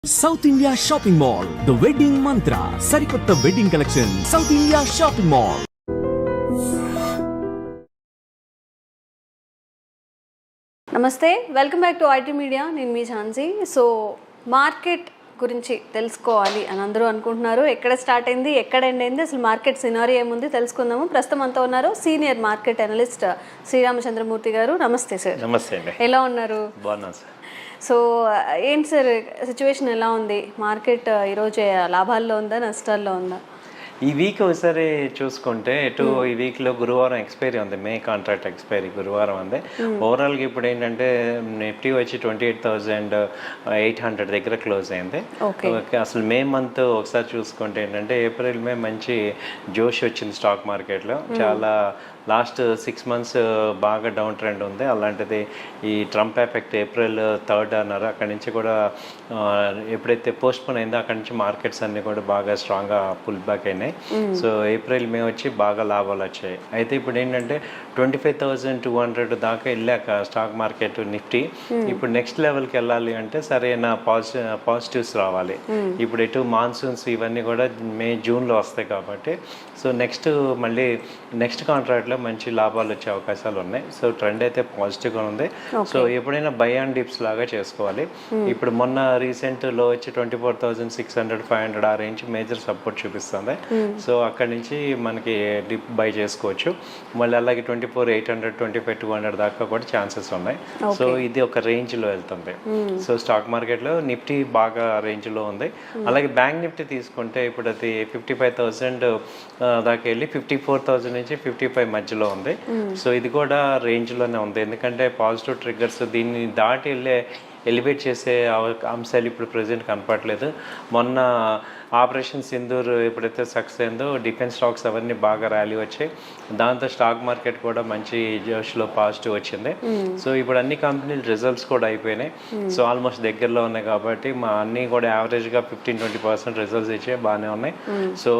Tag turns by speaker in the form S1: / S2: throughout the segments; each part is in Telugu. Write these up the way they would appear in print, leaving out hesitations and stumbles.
S1: South India shopping mall the wedding Mantra సరికొత్త wedding collection South India shopping mall.
S2: నమస్తే, welcome back to IT media. నేను మీ ఝాన్సీ. సో మార్కెట్ గురించి తెలుసుకోవాలి అని అందరూ అనుకుంటున్నారు. ఎక్కడ స్టార్ట్ అయింది, ఎక్కడ ఎండ్ అయింది, అసలు మార్కెట్ సినారీ ఏముంది తెలుసుకుందాము. ప్రస్తుతం అంతా ఉన్నారు సీనియర్ మార్కెట్ అనలిస్ట్ శ్రీరామచంద్రమూర్తి గారు. నమస్తే సార్.
S3: నమస్తే అండి.
S2: ఎలా ఉన్నారు?
S3: బాగున్నాను సార్.
S2: సో ఏంటి సార్ సిచ్యువేషన్ ఎలా ఉంది? మార్కెట్ ఈరోజు లాభాల్లో ఉందా, నష్టాల్లో ఉందా?
S3: ఈ వీక్ ఒకసారి చూసుకుంటే ఈ వీక్లో గురువారం ఎక్స్పైరీ ఉంది, మే కాంట్రాక్ట్ ఎక్స్పైరీ గురువారం ఉంది. ఓవరాల్గా ఇప్పుడు ఏంటంటే నిఫ్టీ వచ్చి 28,800 దగ్గర క్లోజ్ అయింది. అసలు మే మంత్ ఒకసారి చూసుకుంటే ఏంటంటే ఏప్రిల్ మే మంచి జోష్ వచ్చింది స్టాక్ మార్కెట్లో. చాలా లాస్ట్ 6 months బాగా డౌన్ ట్రెండ్ ఉంది. అలాంటిది ఈ ట్రంప్ ఎఫెక్ట్ April 3rd అన్నారు, అక్కడి నుంచి కూడా ఎప్పుడైతే పోస్ట్పోన్ అయిందో అక్కడి నుంచి మార్కెట్స్ అన్నీ కూడా బాగా స్ట్రాంగ్గా పుల్ బ్యాక్ అయినాయి. సో ఏప్రిల్ మే వచ్చి బాగా లాభాలు వచ్చాయి. అయితే ఇప్పుడు ఏంటంటే 25,200 దాకా వెళ్ళాక స్టాక్ మార్కెట్ నిఫ్టీ ఇప్పుడు నెక్స్ట్ లెవెల్కి వెళ్ళాలి అంటే సరైన పాజిటివ్స్ రావాలి. ఇప్పుడు ఎటు మాన్సూన్స్ ఇవన్నీ కూడా మే జూన్లో వస్తాయి కాబట్టి సో మళ్ళీ నెక్స్ట్ కాంట్రాక్ట్లో మంచి లాభాలు వచ్చే అవకాశాలు ఉన్నాయి. సో ట్రెండ్ అయితే పాజిటివ్గా ఉంది. సో ఎప్పుడైనా బై అండ్ డిప్స్ లాగా చేసుకోవాలి. ఇప్పుడు మొన్న రీసెంట్ లో వచ్చి 24,600, 500 ఆ రేంజ్ మేజర్ సపోర్ట్ చూపిస్తుంది. సో అక్కడి నుంచి మనకి డిప్ బై చేసుకోవచ్చు. మళ్ళీ అలాగే 24,800, 25,200 దాకా కూడా ఛాన్సెస్ ఉన్నాయి. సో ఇది ఒక రేంజ్లో వెళ్తుంది. సో స్టాక్ మార్కెట్లో నిఫ్టీ బాగా రేంజ్లో ఉంది. అలాగే బ్యాంక్ నిఫ్టీ తీసుకుంటే ఇప్పుడు అది 55,000 దాకా వెళ్ళి 54,000 నుంచి 55 మధ్యలో ఉంది. సో ఇది కూడా రేంజ్లోనే ఉంది. ఎందుకంటే పాజిటివ్ ట్రిగ్గర్స్ దీన్ని దాటి ఎలివేట్ చేసే అంశాలు ఇప్పుడు ప్రజెంట్ కనపడలేదు. మొన్న ఆపరేషన్ సింధూర్ ఎప్పుడైతే సక్సెస్ అయిందో డిఫెన్స్ స్టాక్స్ అవన్నీ బాగా ర్యాలీ వచ్చాయి. దాంతో స్టాక్ మార్కెట్ కూడా మంచి జోష్లో పాజిటివ్ వచ్చింది. సో ఇప్పుడు అన్ని కంపెనీలు రిజల్ట్స్ కూడా అయిపోయినాయి. సో ఆల్మోస్ట్ దగ్గరలో ఉన్నాయి కాబట్టి అన్నీ కూడా యావరేజ్గా 15-20% రిజల్ట్స్ ఇచ్చే బాగానే ఉన్నాయి. సో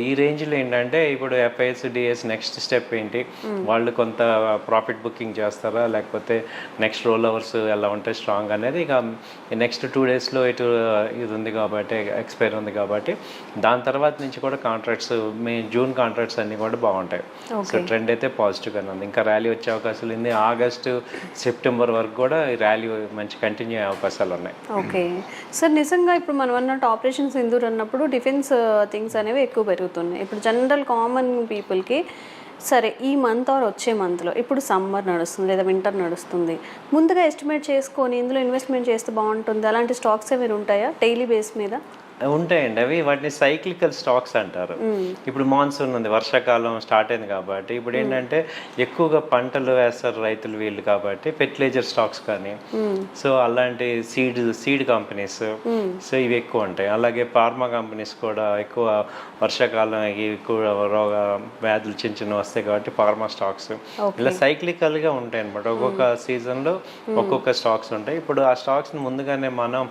S3: ఈ రేంజ్లో ఏంటంటే ఇప్పుడు ఎఫ్ఐఎస్ డిఎస్ నెక్స్ట్ స్టెప్ ఏంటి, వాళ్ళు కొంత ప్రాఫిట్ బుకింగ్ చేస్తారా లేకపోతే నెక్స్ట్ రోల్ ఓవర్స్ ఎలా ఉంటాయి స్ట్రాంగ్ అనేది ఇక నెక్స్ట్ 2 daysలో ఇది ఉంది కాబట్టి ఎక్స్పైర్ ఉంది కాబట్టి దాని తర్వాత నుంచి కూడా కాంట్రాక్ట్స్ జూన్ కాంట్రాక్ట్స్ అన్నీ కూడా బాగుంటాయి. సో ట్రెండ్ అయితే పాజిటివ్గానే ఉంది. ఇంకా ర్యాలీ వచ్చే అవకాశాలు ఉంది. ఆగస్టు సెప్టెంబర్ వరకు కూడా ఈ ర్యాలీ మంచి కంటిన్యూ అయ్యే అవకాశాలు ఉన్నాయి.
S2: ఓకే సార్, నిజంగా ఇప్పుడు మనం అన్నట్టు ఆపరేషన్ సింధూర్ అన్నప్పుడు డిఫెన్స్ థింగ్స్ అనేవి ఎక్కువ పెరుగుతున్నాయి. ఇప్పుడు జనరల్ కామన్ పీపుల్కి సరే ఈ మంత్ ఆర్ వచ్చే మంత్లో ఇప్పుడు సమ్మర్ నడుస్తుంది లేదా వింటర్ నడుస్తుంది, ముందుగా ఎస్టిమేట్ చేసుకొని ఇందులో ఇన్వెస్ట్మెంట్ చేస్తే బాగుంటుంది అలాంటి స్టాక్స్ ఏమైనా ఉంటాయా డైలీ బేస్ మీద?
S3: ఉంటాయండి. అవి వాటిని సైక్లికల్ స్టాక్స్ అంటారు. ఇప్పుడు మాన్సూన్ ఉంది, వర్షాకాలం స్టార్ట్ అయింది కాబట్టి ఇప్పుడు ఏంటంటే ఎక్కువగా పంటలు వేస్తారు రైతులు వీళ్ళు కాబట్టి ఫెర్టిలైజర్ స్టాక్స్ కానీ సో అలాంటి సీడ్ కంపెనీస్ సో ఇవి ఎక్కువ ఉంటాయి. అలాగే ఫార్మా కంపెనీస్ కూడా ఎక్కువ వర్షాకాలం ఎక్కువ రోగ వ్యాధులు చిన్న వస్తాయి కాబట్టి ఫార్మా స్టాక్స్ ఇలా సైక్లికల్గా ఉంటాయి అనమాట. ఒక్కొక్క సీజన్లో ఒక్కొక్క స్టాక్స్ ఉంటాయి. ఇప్పుడు ఆ స్టాక్స్ని ముందుగానే మనం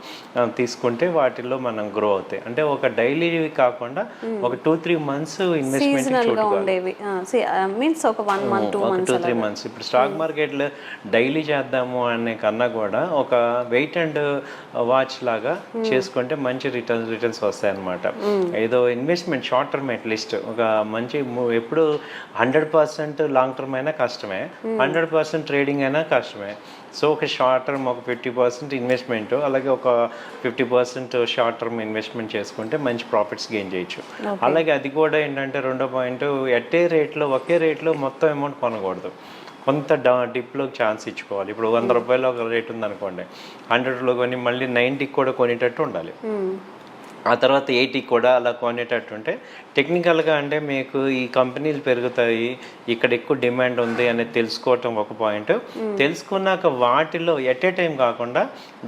S3: తీసుకుంటే వాటిల్లో మనం గ్రో అవుతాయి. అంటే ఒక డైలీ కాకుండా ఒక 2-3 months ఇన్వెస్ట్మెంట్
S2: మీన్స్ ఒక 1 month 2
S3: months. ఇప్పుడు స్టాక్ మార్కెట్లో డైలీ చేద్దాము అనే కన్నా కూడా ఒక వెయిట్ అండ్ వాచ్ లాగా చేసుకుంటే మంచి రిటర్న్స్ వస్తాయి అనమాట. ఏదో ఇన్వెస్ట్మెంట్ షార్ట్ టర్మ్ అట్లీస్ట్ ఒక మంచి ఎప్పుడు 100% లాంగ్ టర్మ్ అయినా కష్టమే, 100% ట్రేడింగ్ అయినా కష్టమే. సో ఒక షార్ట్ టర్మ్ ఒక 50% ఇన్వెస్ట్మెంట్ అలాగే ఒక 50% షార్ట్ టర్మ్ ఇన్వెస్ట్మెంట్ చేసుకుంటే మంచి ప్రాఫిట్స్ గెయిన్ చేయొచ్చు. అలాగే అది కూడా ఏంటంటే రెండో పాయింట్, ఒకే రేట్లో మొత్తం అమౌంట్ కొనకూడదు. కొంత డిప్లోకి ఛాన్స్ ఇచ్చుకోవాలి. ఇప్పుడు 100 రూపాయలు ఒక రేట్ ఉందనుకోండి, 100లో కొని మళ్ళీ 90కి కూడా కొనేటట్టు ఉండాలి. ఆ తర్వాత 80కి కూడా అలా కొనేటట్టు ఉంటే టెక్నికల్గా అంటే మీకు ఈ కంపెనీలు పెరుగుతాయి, ఇక్కడ ఎక్కువ డిమాండ్ ఉంది అనేది తెలుసుకోవటం ఒక పాయింట్. తెలుసుకున్నాక వాటిలో ఎట్ ఏ టైం కాకుండా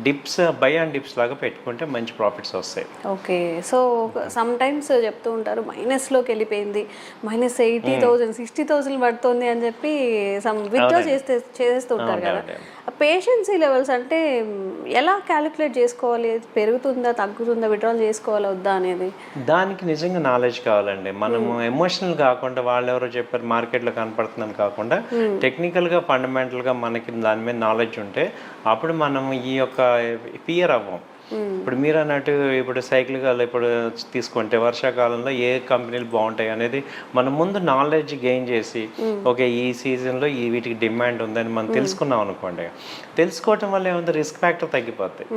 S3: డిప్స్ బై అండ్ డిప్స్ లాగా పెట్టుకుంటే మంచి ప్రాఫిట్స్ వస్తాయి.
S2: ఓకే, సో సమ్ టైమ్స్ చెప్తూ ఉంటారు మైనస్లోకి వెళ్ళిపోయింది, -80,000 60,000 పడుతుంది అని చెప్పి విత్డ్రా చేస్తూ ఉంటారు కదా. పేషెన్సీ లెవెల్స్ అంటే ఎలా క్యాలిక్యులేట్ చేసుకోవాలి, పెరుగుతుందా తగ్గుతుందా, విత్డ్రాల్ చేసుకోవాలా వద్దా అనేది?
S3: దానికి నిజంగా నాలెడ్జ్ కావాలండి. మనము ఎమోషనల్ కాకుండా వాళ్ళు ఎవరో చెప్పారు మార్కెట్లో కనపడుతుందని కాకుండా టెక్నికల్గా ఫండమెంటల్గా మనకి దాని మీద నాలెడ్జ్ ఉంటే అప్పుడు మనం ఈ యొక్క ఫియర్ అవ్వం. ఇప్పుడు మీరు అన్నట్టు ఇప్పుడు సైక్లికల్ ఇప్పుడు తీసుకుంటే వర్షాకాలంలో ఏ కంపెనీలు బాగుంటాయి అనేది మనం ముందు నాలెడ్జ్ గెయిన్ చేసి ఓకే ఈ సీజన్లో ఈ వీటికి డిమాండ్ ఉందని మనం తెలుసుకున్నాం అనుకోండి, తెలుసుకోవటం వల్ల ఏముంది రిస్క్ ఫ్యాక్టర్ తగ్గిపోతాయి.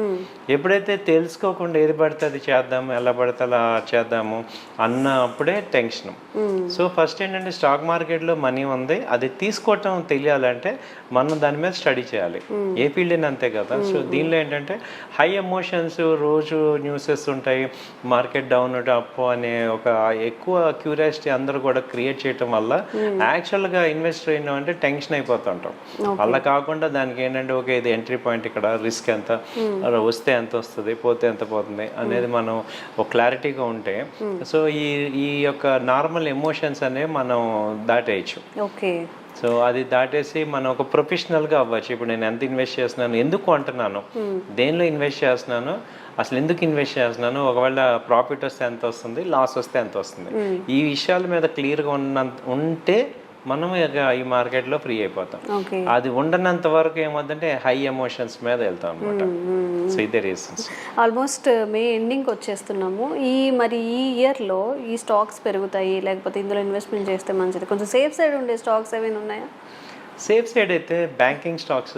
S3: ఎప్పుడైతే తెలుసుకోకుండా ఏది పడితే అది చేద్దాము, ఎలా పడితే అలా చేద్దాము అన్నప్పుడే టెన్షన్. సో ఫస్ట్ ఏంటంటే స్టాక్ మార్కెట్లో మనీ ఉంది, అది తీసుకోవటం తెలియాలంటే మనం దాని మీద స్టడీ చేయాలి. ఏ ఫీల్డ్ అయినా అంతే కదా. సో దీనిలో ఏంటంటే హై ఎమోషన్స్, రోజు న్యూసెస్ ఉంటాయి, మార్కెట్ డౌన్ అప్ అనే ఒక ఎక్కువ క్యూరియాసిటీ అందరూ కూడా క్రియేట్ చేయటం వల్ల యాక్చువల్గా ఇన్వెస్ట్ అయినా అంటే టెన్షన్ అయిపోతుంటాం. అలా కాకుండా దానికి ఏంటంటే ఓకే ఇది ఎంట్రీ పాయింట్, ఇక్కడ రిస్క్ ఎంత, వస్తే ఎంత వస్తుంది, పోతే ఎంత పోతుంది అనేది మనం ఒక క్లారిటీగా ఉంటే సో ఈ యొక్క నార్మల్ ఎమోషన్స్ అనేవి మనం దాటేయచ్చు.
S2: ఓకే.
S3: సో అది దాటేసి మనం ఒక ప్రొఫెషనల్గా అవ్వచ్చు. ఇప్పుడు నేను ఎంత ఇన్వెస్ట్ చేస్తున్నాను, ఎందుకు అంటున్నాను, దేనిలో ఇన్వెస్ట్ చేస్తున్నాను, అసలు ఎందుకు ఇన్వెస్ట్ చేస్తున్నాను, ఒకవేళ ప్రాఫిట్ వస్తే ఎంత వస్తుంది, లాస్ వస్తే ఎంత వస్తుంది, ఈ విషయాల మీద క్లియర్గా ఉంటే మనం ఈ మార్కెట్లో ఫ్రీ అయిపోతాం. అది ఉండనంత వరకు ఏమవుతుందంటే హై ఎమోషన్స్ మీద వెళ్తాం అనమాట. సో ఇదే రీజన్స్.
S2: ఆల్మోస్ట్ మే ఎండింగ్కి వచ్చేస్తున్నాము. మరి ఈ ఇయర్లో ఈ స్టాక్స్ పెరుగుతాయి లేకపోతే ఇందులో ఇన్వెస్ట్మెంట్ చేస్తే మంచిది, కొంచెం సేఫ్ సైడ్ ఉండే స్టాక్స్ ఏమైనా ఉన్నాయా?
S3: సేఫ్ సైడ్ అయితే బ్యాంకింగ్ స్టాక్స్,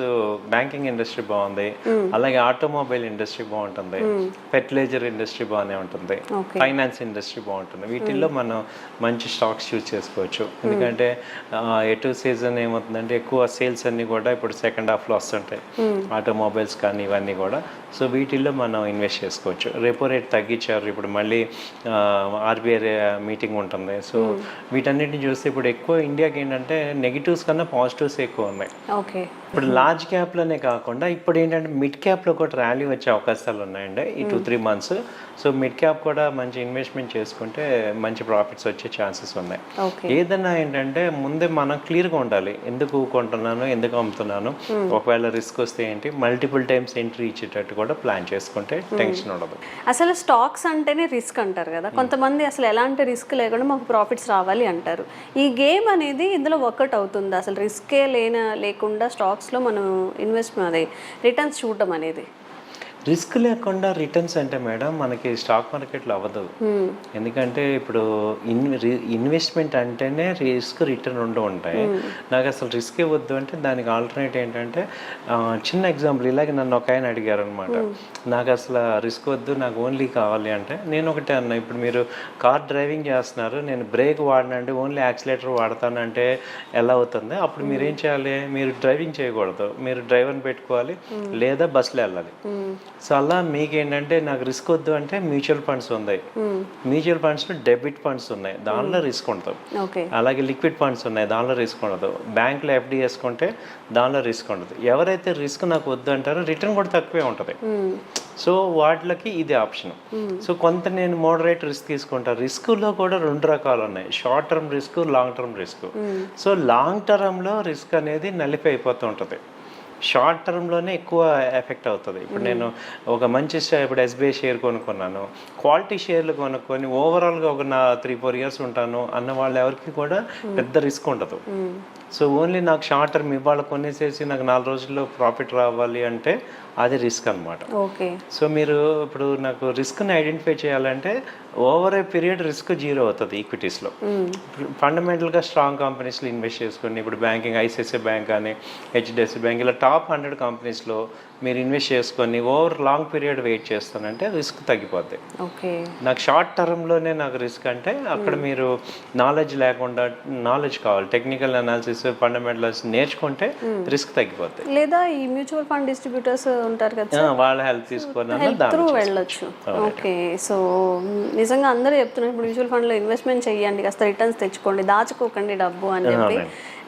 S3: బ్యాంకింగ్ ఇండస్ట్రీ బాగుంది, అలాగే ఆటోమొబైల్ ఇండస్ట్రీ బాగుంటుంది, ఫెర్టిలైజర్ ఇండస్ట్రీ బాగానే ఉంటుంది, ఫైనాన్స్ ఇండస్ట్రీ బాగుంటుంది. వీటిల్లో మనం మంచి స్టాక్స్ చూస్ చేసుకోవచ్చు. ఎందుకంటే ఎటు సీజన్ ఏమవుతుందంటే ఎక్కువ సేల్స్ అన్నీ కూడా ఇప్పుడు సెకండ్ హాఫ్లో వస్తుంటాయి, ఆటోమొబైల్స్ కానీ ఇవన్నీ కూడా. సో వీటిల్లో మనం ఇన్వెస్ట్ చేసుకోవచ్చు. రెపో రేట్ తగ్గించారు, ఇప్పుడు మళ్ళీ ఆర్బీఐ మీటింగ్ ఉంటుంది. సో వీటన్నిటిని చూస్తే ఇప్పుడు ఎక్కువ ఇండియాకి ఏంటంటే నెగిటివ్స్ కన్నా పాజిటివ్స్ ఎక్కువ ఉన్నాయి. ఇప్పుడు లార్జ్ క్యాప్లోనే కాకుండా ఇప్పుడు ఏంటంటే మిడ్ క్యాప్లో కూడా ర్యాలీ వచ్చే అవకాశాలు ఉన్నాయండి ఈ 2-3 months. సో మిడ్ క్యాప్ కూడా మంచి ఇన్వెస్ట్మెంట్ చేసుకుంటే మంచి ప్రాఫిట్స్ వచ్చే ఛాన్సెస్ ఉన్నాయి. ఏదైనా ఏంటంటే ముందే మనం క్లియర్గా ఉండాలి, ఎందుకు కొంటున్నాను, ఎందుకు అమ్ముతున్నాను, ఒకవేళ రిస్క్ వస్తే ఏంటి, మల్టిపుల్ టైమ్స్ ఎంట్రీ ఇచ్చేటట్టు కూడా ప్లాన్ చేసుకుంటే టెన్షన్ ఉండదు.
S2: అసలు స్టాక్స్ అంటేనే రిస్క్ అంటారు కదా, కొంతమంది అసలు ఎలాంటి రిస్క్ లేకుండా మాకు ప్రాఫిట్స్ రావాలి అంటారు. ఈ గేమ్ అనేది ఇందులో వర్కౌట్ అవుతుంది? అసలు రిస్కే లేకుండా స్టాక్స్లో మనం అదే రిటర్న్స్ చూడటం అనేది
S3: రిస్క్ లేకుండా రిటర్న్స్ అంటే మేడం మనకి స్టాక్ మార్కెట్లో అవ్వదు. ఎందుకంటే ఇప్పుడు ఇన్వెస్ట్మెంట్ అంటేనే రిస్క్ రిటర్న్ ఉంటాయి. నాకు అసలు రిస్క్ వద్దు అంటే దానికి ఆల్టర్నేట్ ఏంటంటే చిన్న ఎగ్జాంపుల్, ఇలాగే నన్ను ఒక ఆయన అడిగారు అనమాట, నాకు అసలు రిస్క్ వద్దు, నాకు ఓన్లీ కావాలి అంటే నేను ఒకటే అన్నా, ఇప్పుడు మీరు కార్ డ్రైవింగ్ చేస్తున్నారు, నేను బ్రేక్ వాడినంటే ఓన్లీ యాక్సిలేటర్ వాడతానంటే ఎలా అవుతుంది? అప్పుడు మీరు ఏం చేయాలి, మీరు డ్రైవింగ్ చేయకూడదు, మీరు డ్రైవర్ని పెట్టుకోవాలి లేదా బస్సులో వెళ్ళాలి. సో అలా మీకేంటంటే నాకు రిస్క్ వద్దు అంటే మ్యూచువల్ ఫండ్స్ ఉన్నాయి, మ్యూచువల్ ఫండ్స్లో డెబిట్ ఫండ్స్ ఉన్నాయి, దానిలో రిస్క్ ఉంటుంది. అలాగే లిక్విడ్ ఫండ్స్ ఉన్నాయి, దానిలో రిస్క్ ఉండదు. బ్యాంకులో ఎఫ్డి వేసుకుంటే దానిలో రిస్క్ ఉండదు. ఎవరైతే రిస్క్ నాకు వద్దు అంటారో రిటర్న్ కూడా తక్కువే ఉంటుంది. సో వాటికి ఇది ఆప్షన్. సో కొంత నేను మోడరేట్ రిస్క్ తీసుకుంటాను. రిస్క్లో కూడా 2 రకాలు ఉన్నాయి, short term risk, long term risk. So long టర్మ్లో రిస్క్ అనేది నలిపి అయిపోతూ ఉంటుంది, షార్ట్ టర్మ్లోనే ఎక్కువ ఎఫెక్ట్ అవుతుంది. ఇప్పుడు నేను ఒక మంచి ఇప్పుడు ఎస్బీఐ షేర్ కొనుక్కున్నాను, క్వాలిటీ షేర్లు కొనుక్కొని ఓవరాల్గా ఒక 3-4 years ఉంటాను అన్న వాళ్ళు ఎవరికి కూడా పెద్ద రిస్క్ ఉండదు. సో ఓన్లీ నాకు షార్ట్ టర్మ్ ఇవాళ కొనేసేసి నాకు 4 రోజుల్లో ప్రాఫిట్ రావాలి అంటే అది రిస్క్ అనమాట. సో మీరు ఇప్పుడు నాకు రిస్క్ని ఐడెంటిఫై చేయాలంటే ఓవర్ ఏ పీరియడ్ రిస్క్ 0 అవుతుంది ఈక్విటీస్లో. ఫండమెంటల్గా స్ట్రాంగ్ కంపెనీస్లో ఇన్వెస్ట్ చేసుకుని ఇప్పుడు బ్యాంకింగ్, ఐసిఐసిఐ బ్యాంక్ కానీ హెచ్డిఎఫ్సి బ్యాంక్ ఇలా టాప్ 100 కంపెనీస్లో మీరు ఇన్వెస్ట్ చేసుకొని ఓవర్ లాంగ్ పీరియడ్ వెయిట్ చేస్తానంటే రిస్క్ తగ్గిపోద్ది. నాకు షార్ట్ టర్మ్లోనే నాకు రిస్క్ అంటే అక్కడ మీరు నాలెడ్జ్ లేకుండా, నాలెడ్జ్ కావాలి, టెక్నికల్ అనాలిసిస్, ఫండమెంటల్స్ నేర్చుకుంటే రిస్క్ తగ్గిపోద్ది.
S2: లేదా ఈ మ్యూచువల్ ఫండ్ డిస్ట్రిబ్యూటర్స్ ఉంటారు కదా,
S3: వాళ్ళ హెల్ప్ తీసుకొని
S2: వెళ్ళొచ్చు. ఓకే. సో నిజంగా అందరూ చెప్తున్నారు ఇప్పుడు మ్యూచువల్ ఫండ్లో ఇన్వెస్ట్మెంట్ చేయండి, కాస్త రిటర్న్స్ తెచ్చుకోండి, దాచుకోకండి డబ్బు అని చెప్పి.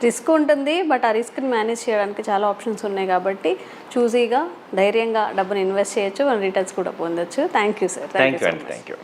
S2: రిస్క్ ఉంటుంది, బట్ ఆ రిస్క్ని మేనేజ్ చేయడానికి చాలా ఆప్షన్స్ ఉన్నాయి కాబట్టి చూజీగా ధైర్యంగా డబ్బుని ఇన్వెస్ట్ చేయొచ్చు, రిటర్న్స్ కూడా పొందొచ్చు. Thank you sir.
S3: Thank you.